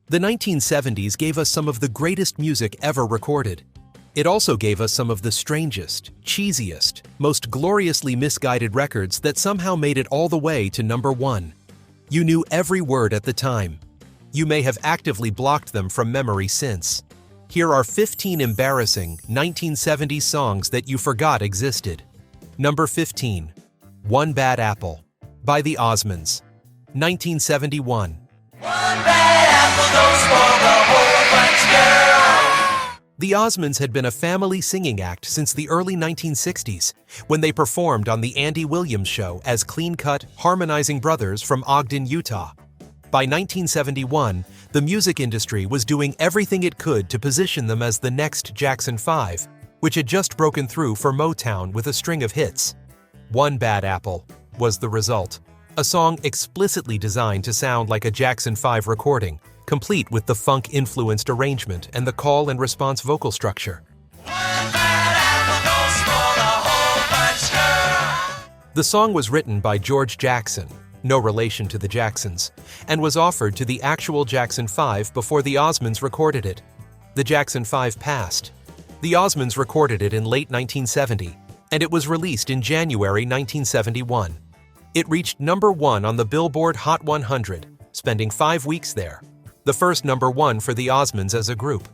The 1970s gave us some of the greatest music ever recorded. It also gave us some of the strangest, cheesiest, most gloriously misguided records that somehow made it all the way to number one. You knew every word at the time. You may have actively blocked them from memory since. Here are 15 embarrassing 1970s songs that you forgot existed. Number 15. One Bad Apple by the Osmonds. 1971. The Osmonds had been a family singing act since the early 1960s, when they performed on The Andy Williams Show as clean-cut, harmonizing brothers from Ogden, Utah. By 1971, the music industry was doing everything it could to position them as the next Jackson 5, which had just broken through for Motown with a string of hits. One Bad Apple was the result, a song explicitly designed to sound like a Jackson 5 recording, complete with the funk-influenced arrangement and the call and response vocal structure. The song was written by George Jackson, no relation to the Jacksons, and was offered to the actual Jackson 5 before the Osmonds recorded it. The Jackson 5 passed. The Osmonds recorded it in late 1970, and it was released in January 1971. It reached number one on the Billboard Hot 100, spending 5 weeks there, the first number one for the Osmonds as a group.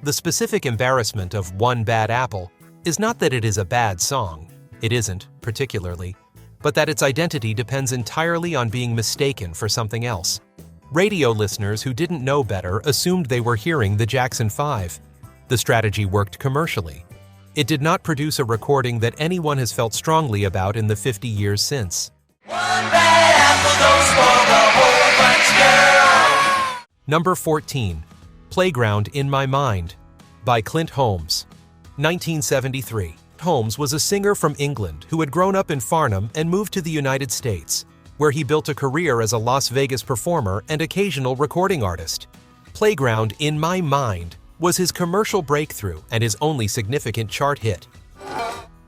The specific embarrassment of One Bad Apple is not that it is a bad song, it isn't, particularly, but that its identity depends entirely on being mistaken for something else. Radio listeners who didn't know better assumed they were hearing the Jackson 5. The strategy worked commercially. It did not produce a recording that anyone has felt strongly about in the 50 years since. One bad apple goes for the whole bunch, girl. Number 14. Playground in My Mind by Clint Holmes. 1973. Holmes was a singer from England who had grown up in Farnham and moved to the United States, where he built a career as a Las Vegas performer and occasional recording artist. Playground in My Mind was his commercial breakthrough and his only significant chart hit.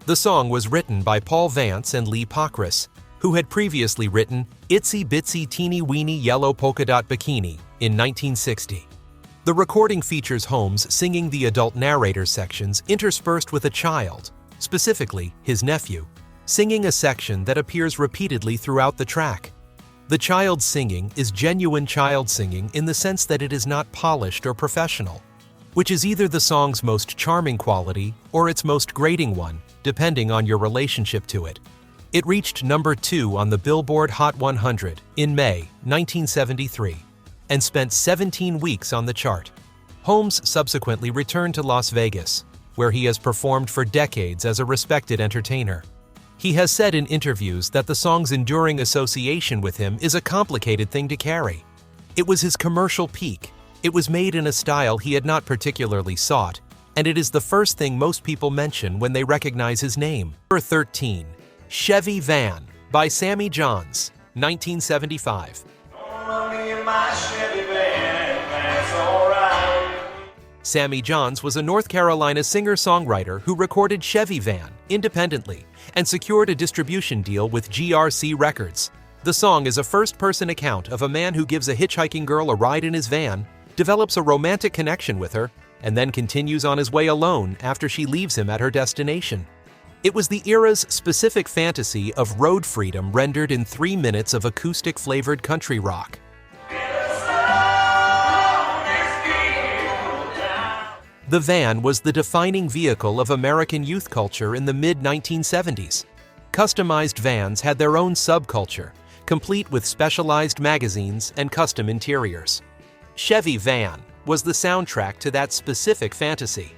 The song was written by Paul Vance and Lee Pockris, who had previously written Itsy Bitsy Teeny Weeny Yellow Polka Dot Bikini in 1960. The recording features Holmes singing the adult narrator sections interspersed with a child, specifically his nephew, singing a section that appears repeatedly throughout the track. The child's singing is genuine child singing in the sense that it is not polished or professional, which is either the song's most charming quality or its most grating one, depending on your relationship to it. It reached number 2 on the Billboard Hot 100 in May 1973 and spent 17 weeks on the chart. Holmes subsequently returned to Las Vegas, where he has performed for decades as a respected entertainer. He has said in interviews that the song's enduring association with him is a complicated thing to carry. It was his commercial peak. It was made in a style he had not particularly sought, and it is the first thing most people mention when they recognize his name. Number 13. Chevy Van by Sammy Johns, 1975. Sammy Johns was a North Carolina singer-songwriter who recorded Chevy Van independently and secured a distribution deal with GRC Records. The song is a first-person account of a man who gives a hitchhiking girl a ride in his van, develops a romantic connection with her, and then continues on his way alone after she leaves him at her destination. It was the era's specific fantasy of road freedom rendered in 3 minutes of acoustic-flavored country rock. The van was the defining vehicle of American youth culture in the mid-1970s. Customized vans had their own subculture, complete with specialized magazines and custom interiors. Chevy Van was the soundtrack to that specific fantasy.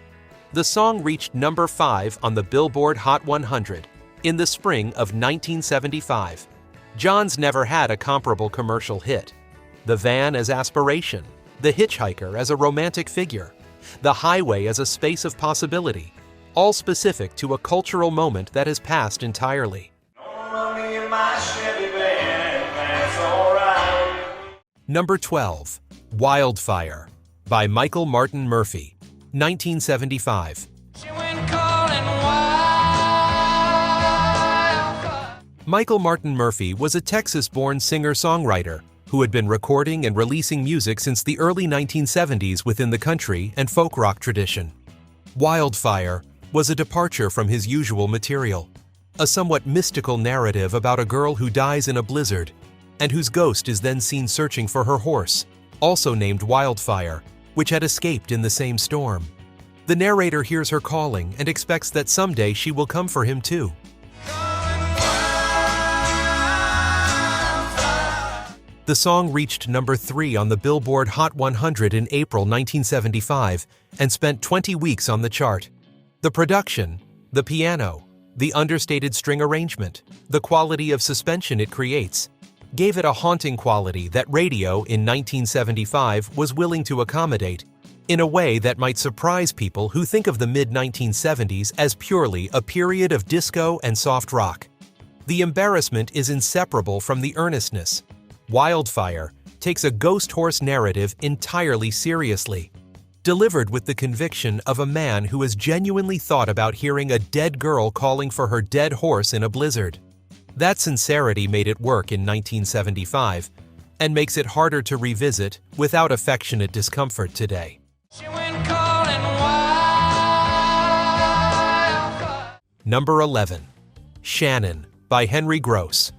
The song reached number 5 on the Billboard Hot 100 in the spring of 1975. Johns never had a comparable commercial hit. The van as aspiration, the hitchhiker as a romantic figure, the highway as a space of possibility, all specific to a cultural moment that has passed entirely. Number 12. Wildfire by Michael Martin Murphey, 1975. Michael Martin Murphey was a Texas-born singer-songwriter who had been recording and releasing music since the early 1970s within the country and folk rock tradition. Wildfire was a departure from his usual material, a somewhat mystical narrative about a girl who dies in a blizzard and whose ghost is then seen searching for her horse, also named Wildfire, which had escaped in the same storm. The narrator hears her calling and expects that someday she will come for him too. The song reached number 3 on the Billboard Hot 100 in April 1975 and spent 20 weeks on the chart. The production, the piano, the understated string arrangement, the quality of suspension it creates, gave it a haunting quality that radio in 1975 was willing to accommodate, in a way that might surprise people who think of the mid-1970s as purely a period of disco and soft rock. The embarrassment is inseparable from the earnestness. Wildfire takes a ghost horse narrative entirely seriously, delivered with the conviction of a man who has genuinely thought about hearing a dead girl calling for her dead horse in a blizzard. That sincerity made it work in 1975 and makes it harder to revisit without affectionate discomfort today. Number 11. Shannon by Henry Gross,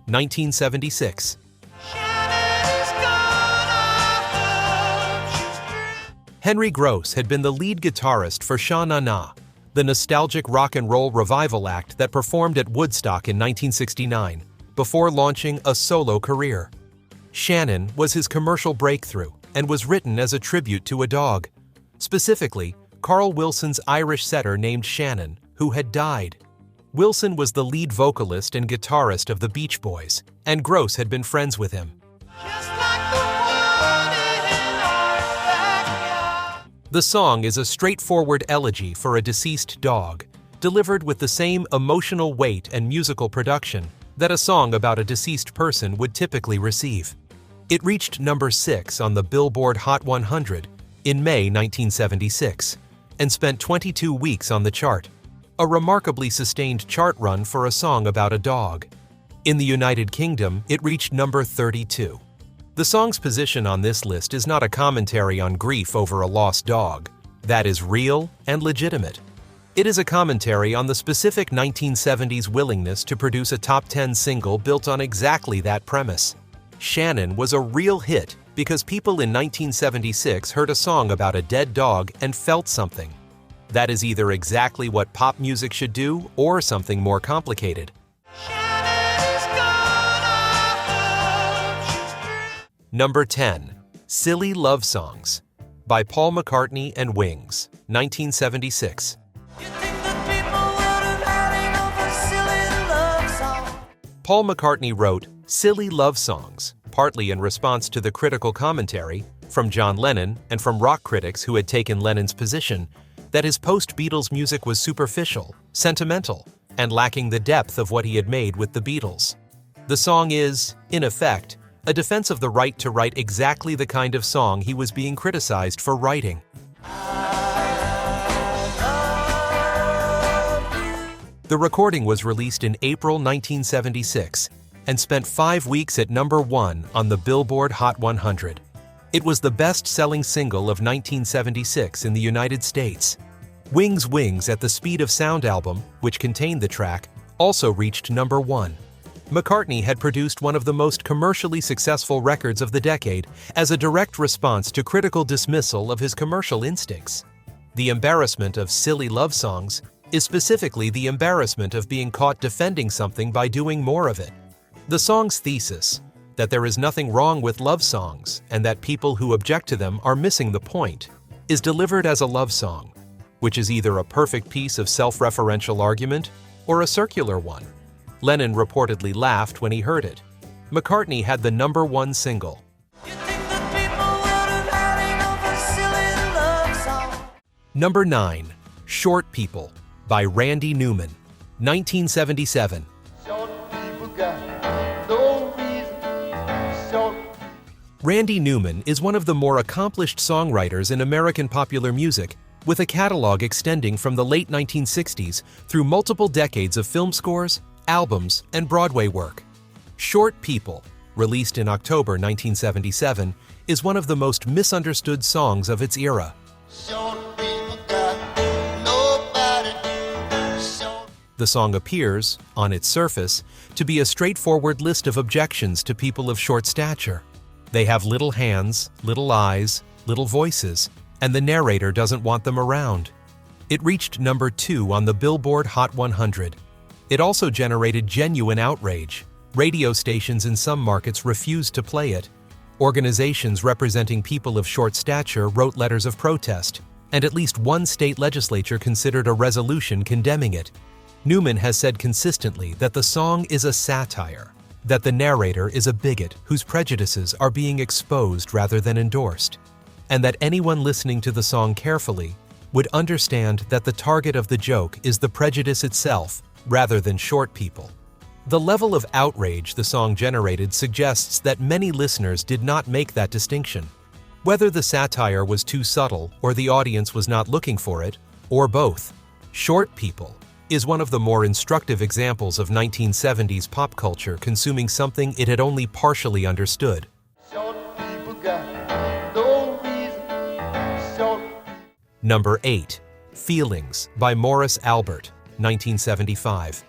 1976. Henry Gross had been the lead guitarist for Shannon, the nostalgic rock and roll revival act that performed at Woodstock in 1969, before launching a solo career. Shannon was his commercial breakthrough and was written as a tribute to a dog, specifically Carl Wilson's Irish setter named Shannon, who had died. Wilson was the lead vocalist and guitarist of the Beach Boys, and Gross had been friends with him. The song is a straightforward elegy for a deceased dog, delivered with the same emotional weight and musical production that a song about a deceased person would typically receive. It reached number 6 on the Billboard Hot 100 in May 1976 and spent 22 weeks on the chart, a remarkably sustained chart run for a song about a dog. In the United Kingdom, it reached number 32. The song's position on this list is not a commentary on grief over a lost dog. That is real and legitimate. It is a commentary on the specific 1970s willingness to produce a top 10 single built on exactly that premise. Shannon was a real hit because people in 1976 heard a song about a dead dog and felt something. That is either exactly what pop music should do or something more complicated. Number 10. Silly Love Songs by Paul McCartney and Wings, 1976. Paul McCartney wrote Silly Love Songs, partly in response to the critical commentary from John Lennon and from rock critics who had taken Lennon's position that his post-Beatles music was superficial, sentimental, and lacking the depth of what he had made with the Beatles. The song is, in effect, a defense of the right to write exactly the kind of song he was being criticized for writing. The recording was released in April 1976 and spent 5 weeks at number 1 on the Billboard Hot 100. It was the best-selling single of 1976 in the United States. Wings Wings at the Speed of Sound album, which contained the track, also reached number 1. McCartney had produced one of the most commercially successful records of the decade as a direct response to critical dismissal of his commercial instincts. The embarrassment of Silly Love Songs is specifically the embarrassment of being caught defending something by doing more of it. The song's thesis, that there is nothing wrong with love songs and that people who object to them are missing the point, is delivered as a love song, which is either a perfect piece of self-referential argument or a circular one. Lennon reportedly laughed when he heard it. McCartney had the number 1 single. Number 9. Short People by Randy Newman, 1977. Randy Newman is one of the more accomplished songwriters in American popular music, with a catalog extending from the late 1960s through multiple decades of film scores, albums, and Broadway work. Short People released in October 1977, is one of the most misunderstood songs of its era. The song appears, on its surface, to be a straightforward list of objections to people of short stature. They have little hands, little eyes, little voices, and the narrator doesn't want them around. It reached number 2 on the Billboard Hot 100. It also generated genuine outrage. Radio stations in some markets refused to play it. Organizations representing people of short stature wrote letters of protest, and at least one state legislature considered a resolution condemning it. Newman has said consistently that the song is a satire, that the narrator is a bigot whose prejudices are being exposed rather than endorsed, and that anyone listening to the song carefully would understand that the target of the joke is the prejudice itself rather than short people. The level of outrage the song generated suggests that many listeners did not make that distinction. Whether the satire was too subtle or the audience was not looking for it, or both, short people is one of the more instructive examples of 1970s pop culture consuming something it had only partially understood. Number 8. Feelings by Morris Albert, 1975.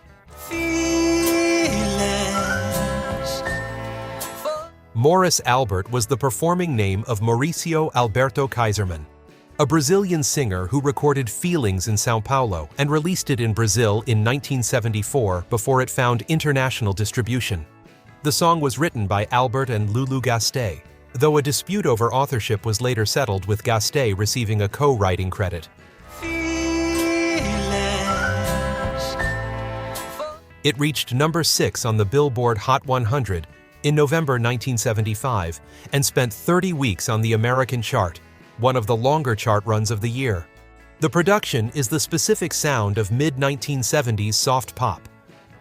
Morris Albert was the performing name of Mauricio Alberto Kaiserman, a Brazilian singer who recorded Feelings in São Paulo and released it in Brazil in 1974 before it found international distribution. The song was written by Albert and Lulu Gasté, though a dispute over authorship was later settled with Gasté receiving a co-writing credit. It reached number 6 on the Billboard Hot 100 in November 1975 and spent 30 weeks on the American chart, one of the longer chart runs of the year. The production is the specific sound of mid-1970s soft pop,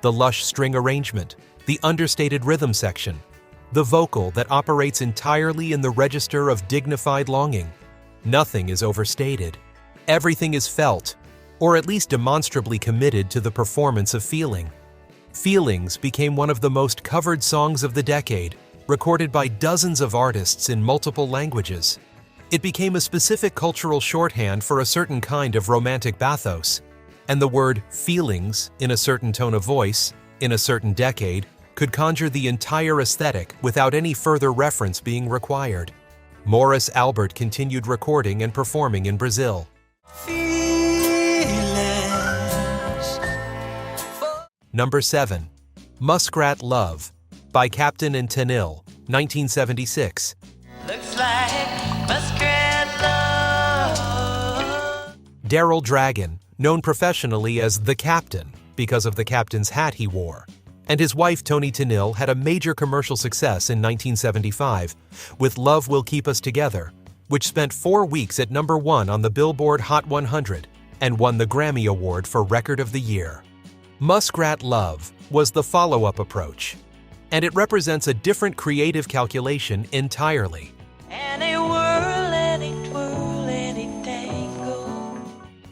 the lush string arrangement, the understated rhythm section, the vocal that operates entirely in the register of dignified longing. Nothing is overstated. Everything is felt, or at least demonstrably committed to the performance of feeling. Feelings became one of the most covered songs of the decade, recorded by dozens of artists in multiple languages. It became a specific cultural shorthand for a certain kind of romantic bathos, and the word feelings, in a certain tone of voice, in a certain decade, could conjure the entire aesthetic without any further reference being required. Morris Albert continued recording and performing in Brazil. Number 7. Muskrat Love by Captain and Tennille, 1976. Looks like Muskrat Love. Daryl Dragon, known professionally as The Captain because of the captain's hat he wore, and his wife Toni Tennille had a major commercial success in 1975 with Love Will Keep Us Together, which spent 4 weeks at number 1 on the Billboard Hot 100 and won the Grammy Award for Record of the Year. Muskrat Love was the follow-up approach, and it represents a different creative calculation entirely. And a whirl and a twirl and a tango.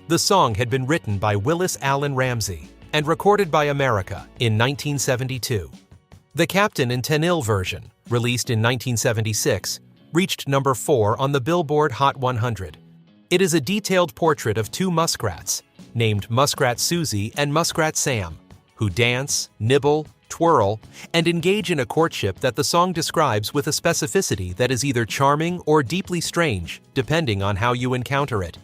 The song had been written by Willis Allen Ramsey and recorded by America in 1972. The Captain and Tennille version, released in 1976, reached number 4 on the Billboard Hot 100. It is a detailed portrait of 2 muskrats, named Muskrat Susie and Muskrat Sam, who dance, nibble, twirl, and engage in a courtship that the song describes with a specificity that is either charming or deeply strange, depending on how you encounter it.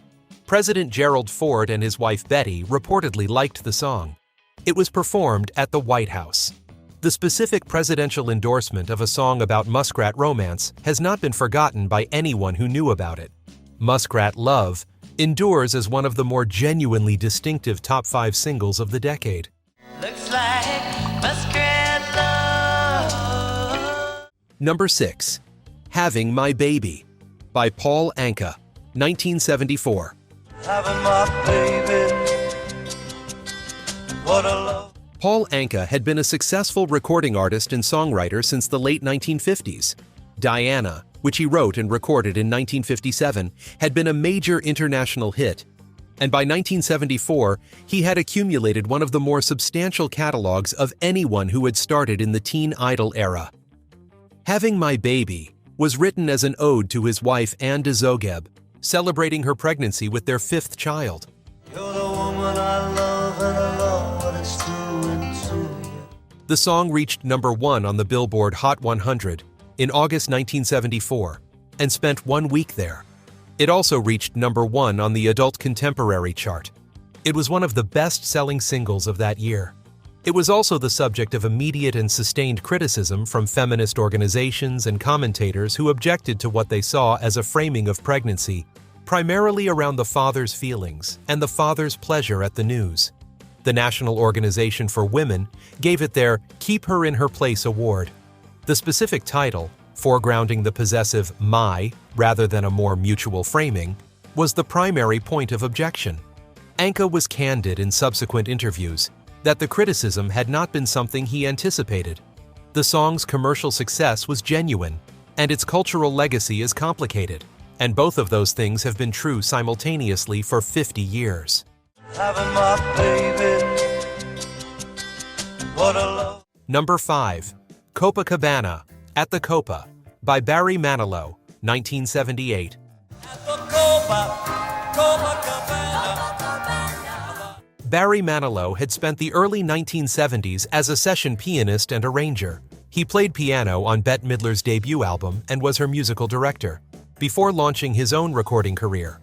President Gerald Ford and his wife Betty reportedly liked the song. It was performed at the White House. The specific presidential endorsement of a song about muskrat romance has not been forgotten by anyone who knew about it. Muskrat Love endures as one of the more genuinely distinctive top 5 singles of the decade. Looks like Muskrat Love. Number 6. Having My Baby by Paul Anka, 1974. Having my baby. What a love. Paul Anka had been a successful recording artist and songwriter since the late 1950s. Diana, which he wrote and recorded in 1957, had been a major international hit, and by 1974, he had accumulated one of the more substantial catalogs of anyone who had started in the teen idol era. Having My Baby was written as an ode to his wife Anne de Zogeb, celebrating her pregnancy with their fifth child. You're the woman I love, and I love what it's doing to you. The song reached number 1 on the Billboard Hot 100 in August 1974 and spent 1 week there. It also reached number 1 on the Adult Contemporary chart. It was one of the best-selling singles of that year. It was also the subject of immediate and sustained criticism from feminist organizations and commentators who objected to what they saw as a framing of pregnancy, primarily around the father's feelings and the father's pleasure at the news. The National Organization for Women gave it their Keep Her in Her Place award. The specific title, foregrounding the possessive my rather than a more mutual framing, was the primary point of objection. Anka was candid in subsequent interviews that the criticism had not been something he anticipated. The song's commercial success was genuine, and its cultural legacy is complicated, and both of those things have been true simultaneously for 50 years. Having my baby, what a love. Number 5. Copacabana, At the Copa, by Barry Manilow, 1978. At the Copacabana. Barry Manilow had spent the early 1970s as a session pianist and arranger. He played piano on Bette Midler's debut album and was her musical director, before launching his own recording career.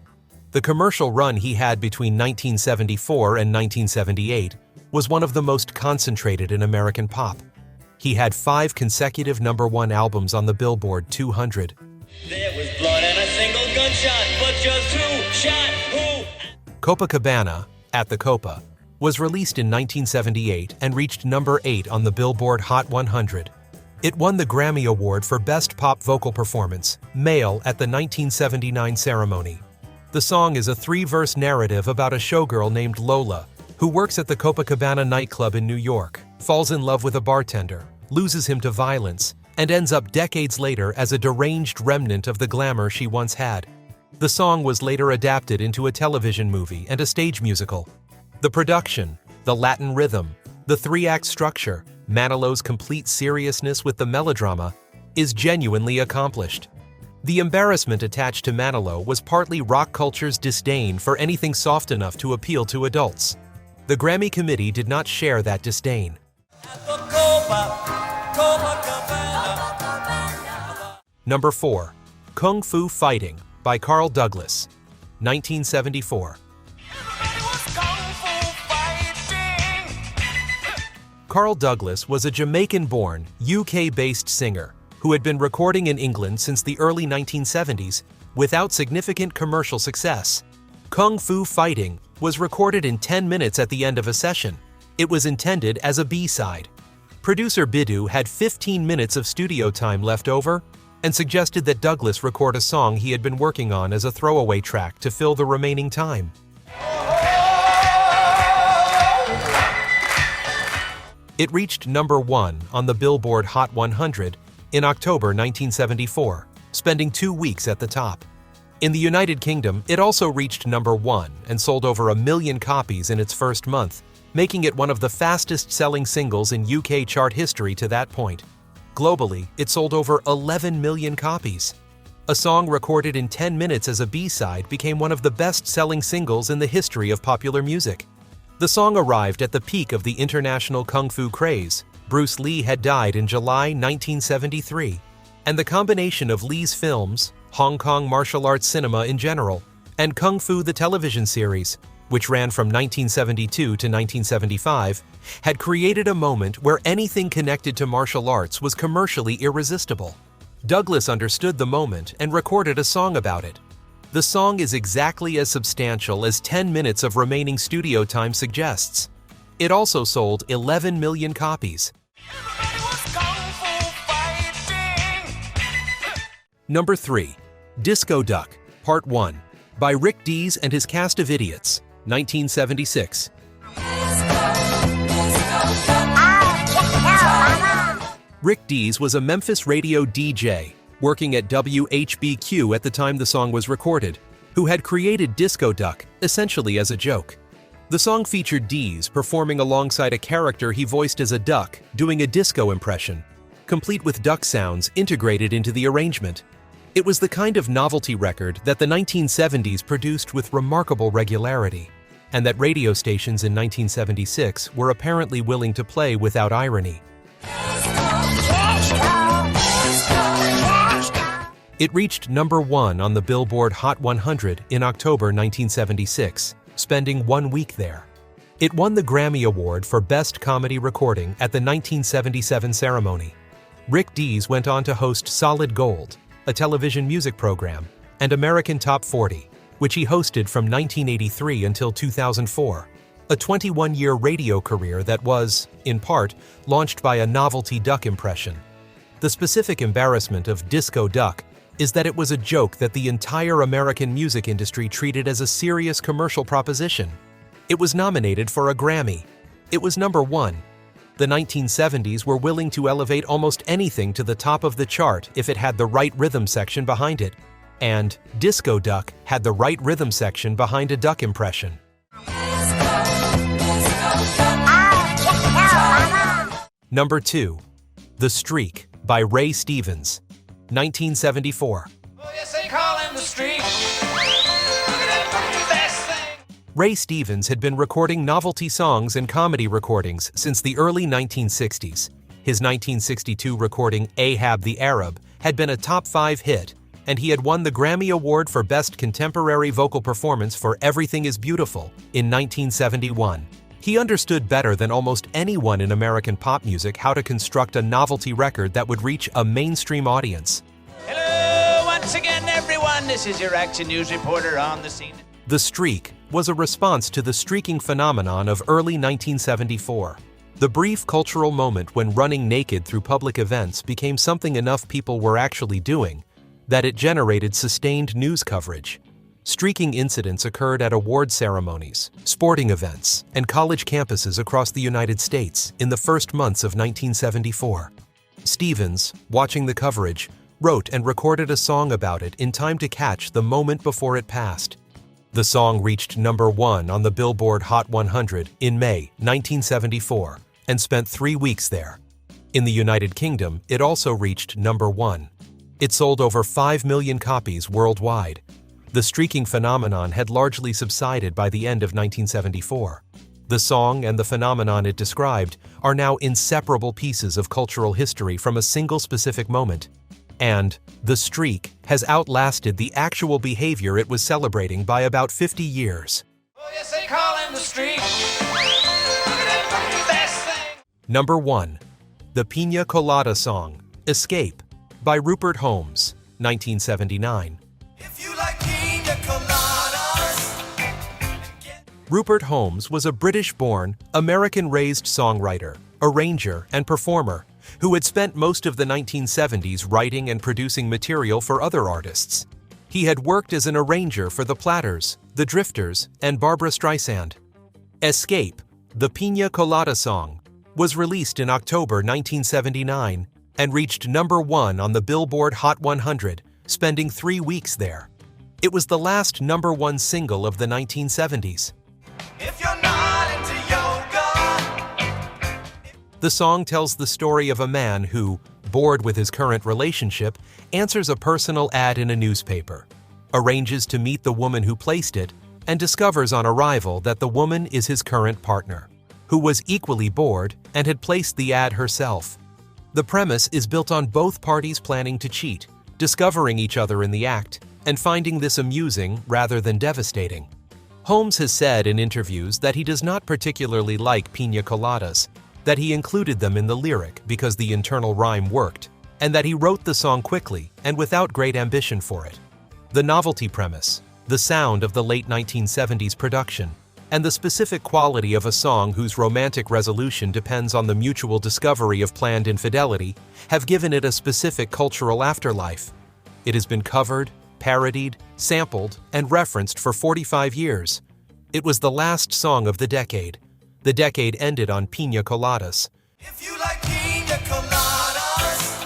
The commercial run he had between 1974 and 1978 was one of the most concentrated in American pop. He had 5 consecutive number 1 albums on the Billboard 200. There was blood and a single gunshot, but just who shot who? Copacabana, At the Copa, was released in 1978 and reached number 8 on the Billboard Hot 100. It won the Grammy Award for Best Pop Vocal Performance, Male, at the 1979 ceremony. The song is a 3-verse narrative about a showgirl named Lola, who works at the Copacabana nightclub in New York, falls in love with a bartender, loses him to violence, and ends up decades later as a deranged remnant of the glamour she once had. The song was later adapted into a television movie and a stage musical. The production, the Latin rhythm, the 3-act structure, Manilow's complete seriousness with the melodrama, is genuinely accomplished. The embarrassment attached to Manilow was partly rock culture's disdain for anything soft enough to appeal to adults. The Grammy committee did not share that disdain. At the Copacabana. Number 4. Kung Fu Fighting, by Carl Douglas, 1974. Carl Douglas was a Jamaican-born, UK-based singer who had been recording in England since the early 1970s without significant commercial success. Kung Fu Fighting was recorded in 10 minutes at the end of a session. It was intended as a B-side. Producer Bidu had 15 minutes of studio time left over and suggested that Douglas record a song he had been working on as a throwaway track to fill the remaining time. It reached number 1 on the Billboard Hot 100 in October 1974, spending 2 weeks at the top. In the United Kingdom, it also reached number 1 and sold over 1 million copies in its first month, making it one of the fastest-selling singles in UK chart history to that point. Globally, it sold over 11 million copies. A song recorded in 10 minutes as a B-side became one of the best-selling singles in the history of popular music. The song arrived at the peak of the international kung fu craze. Bruce Lee had died in July 1973, and the combination of Lee's films, Hong Kong martial arts cinema in general, and Kung Fu the television series, which ran from 1972 to 1975, had created a moment where anything connected to martial arts was commercially irresistible. Douglas understood the moment and recorded a song about it. The song is exactly as substantial as 10 minutes of remaining studio time suggests. It also sold 11 million copies. Number 3. Disco Duck, Part 1, by Rick Dees and his Cast of Idiots, 1976. Rick Dees was a Memphis radio DJ working at WHBQ at the time the song was recorded, who had created Disco Duck essentially as a joke. The song featured Dees performing alongside a character he voiced as a duck doing a disco impression. complete with duck sounds integrated into the arrangement. It was the kind of novelty record that the 1970s produced with remarkable regularity, and that radio stations in 1976 were apparently willing to play without irony. It reached number 1 on the Billboard Hot 100 in October 1976, spending 1 week there. It won the Grammy Award for Best Comedy Recording at the 1977 ceremony. Rick Dees went on to host Solid Gold, a television music program, and American Top 40, which he hosted from 1983 until 2004, a 21-year radio career that was, in part, launched by a novelty duck impression. The specific embarrassment of Disco Duck is that it was a joke that the entire American music industry treated as a serious commercial proposition. It was nominated for a Grammy. It was number 1. The 1970s were willing to elevate almost anything to the top of the chart if it had the right rhythm section behind it. And Disco Duck had the right rhythm section behind a duck impression. Number 2. The Streak by Ray Stevens, 1974. Oh, yes, they call him the Streak. Look at that best thing. Ray Stevens had been recording novelty songs and comedy recordings since the early 1960s. His 1962 recording Ahab the Arab had been a top 5 hit, and he had won the Grammy Award for Best Contemporary Vocal Performance for Everything is Beautiful in 1971. He understood better than almost anyone in American pop music how to construct a novelty record that would reach a mainstream audience. Hello, once again, everyone. This is your Action News reporter on the scene. The Streak was a response to the streaking phenomenon of early 1974. The brief cultural moment when running naked through public events became something enough people were actually doing that it generated sustained news coverage. Streaking incidents occurred at award ceremonies, sporting events, and college campuses across the United States in the first months of 1974. Stevens, watching the coverage, wrote and recorded a song about it in time to catch the moment before it passed. The song reached number 1 on the Billboard Hot 100 in May 1974 and spent 3 weeks there. In the United Kingdom, it also reached number 1. It sold over 5 million copies worldwide. The streaking phenomenon had largely subsided by the end of 1974. The song and the phenomenon it described are now inseparable pieces of cultural history from a single specific moment. And the streak has outlasted the actual behavior it was celebrating by about 50 years. Oh, yes, they call him the Streak. Look at that best thing. Number 1. The Piña Colada song, Escape, by Rupert Holmes, 1979. If you like pina coladas, Rupert Holmes was a British-born, American-raised songwriter, arranger, and performer who had spent most of the 1970s writing and producing material for other artists. He had worked as an arranger for the Platters, the Drifters, and Barbra Streisand. Escape, the Piña Colada song, was released in October 1979 and reached number 1 on the Billboard Hot 100, spending 3 weeks there. It was the last number 1 single of the 1970s. if you're not into yoga, The song tells the story of a man who, bored with his current relationship, answers a personal ad in a newspaper, arranges to meet the woman who placed it, and discovers on arrival that the woman is his current partner, who was equally bored and had placed the ad herself. The premise is built on both parties planning to cheat, discovering each other in the act, and finding this amusing rather than devastating. Holmes has said in interviews that he does not particularly like piña coladas, that he included them in the lyric because the internal rhyme worked, and that he wrote the song quickly and without great ambition for it. The novelty premise, the sound of the late 1970s production, and the specific quality of a song whose romantic resolution depends on the mutual discovery of planned infidelity have given it a specific cultural afterlife. It has been covered, parodied, sampled, and referenced for 45 years. It was the last song of the decade. The decade ended on Piña Coladas. if you like pina coladas,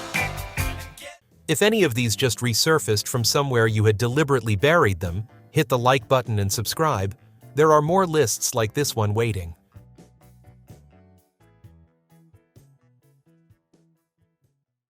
If any of these just resurfaced from somewhere you had deliberately buried them, hit the like button and subscribe. There are more lists like this one waiting.